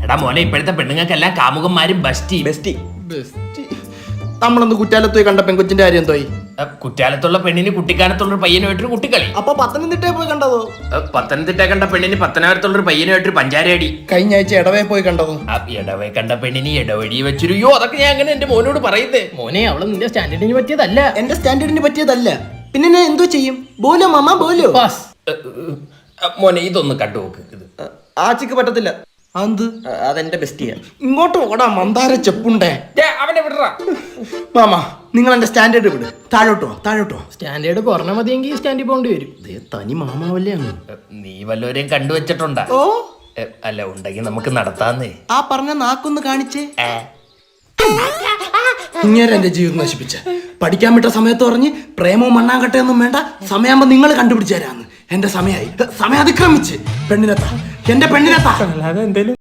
എടാ മോനെ, ഇപ്പോഴത്തെ പെണ്ണുങ്ങൾക്കെല്ലാം കാമുകന്മാരും ബെസ്റ്റി. നമ്മളൊന്ന് കുറ്റാലത്ത് പോയി കണ്ട പെൺകൊച്ചിന്റെ കാര്യം എന്തോയി? കുറ്റാലത്തുള്ള പെണ്ണിന് കുട്ടിക്കാലത്തുള്ളൊരു പയ്യനുമായിട്ടൊരു കുട്ടിക്കളി. അപ്പൊ പത്തനംതിട്ടയിൽ പോയി കണ്ടതോ? പത്തനംതിട്ട കണ്ട പെണ്ണിന് പത്തനാപുരത്തുള്ളൊരു പയ്യനുമായിട്ടൊരു പഞ്ചാരടി. കഴിഞ്ഞ ആഴ്ച ഇടവേ പോയി കണ്ടതോ? ഇടവേ കണ്ട പെണ്ണിന് ഇടവഴി വെച്ചൊരു യോ. അതൊക്കെ ഞാൻ അങ്ങനെ എന്റെ മോനോട് പറയുന്നേ. മോനെ, അവള് നിന്റെ സ്റ്റാൻഡേർഡിന് പറ്റിയതല്ല. എന്റെ സ്റ്റാൻഡേർഡിന് പറ്റിയതല്ല. പിന്നെ ഞാൻ എന്തോ ചെയ്യും? ബോലോ മാമ ബോലോ. പാസ്. മോനെ, ഇതൊന്ന് കണ്ടുനോക്ക്. ഇത് ആച്ചിക്ക് പറ്റത്തില്ല. അതെന്റെ ബെസ്റ്റിയാ. ഇങ്ങോട്ട് ഓടാ മന്ദാര ചെപ്പുണ്ടേ. അവനെ വിടറാ. മാമ, നിങ്ങൾ എന്റെ സ്റ്റാൻഡേർഡ് വിട്. താഴോട്ടോ. സ്റ്റാൻഡേർഡ് കുറഞ്ഞ മതിയെങ്കിൽ സ്റ്റാൻഡിൽ പോകേണ്ടി വരും. തനി മാമാവല്ലേ അങ്ങ്. നീ വല്ലവരെയും കണ്ടുവച്ചിട്ടുണ്ടാ? ഓ, അല്ല, ഉണ്ടെങ്കിൽ നമുക്ക് നടത്താന്നേ. ആ പറഞ്ഞ നാക്കൊന്ന് കാണിച്ചേ. ഇങ്ങനെ എന്റെ ജീവിതം നശിപ്പിച്ച. പഠിക്കാൻ വിട്ട സമയത്ത് പറഞ്ഞ് പ്രേമവും മണ്ണാങ്കട്ടയൊന്നും വേണ്ട, സമയമാകുമ്പോ നിങ്ങൾ കണ്ടുപിടിച്ചു തരാന്ന്. എന്റെ സമയം അതിക്രമിച്ച്. എന്റെ പെണ്ണിനെത്താ.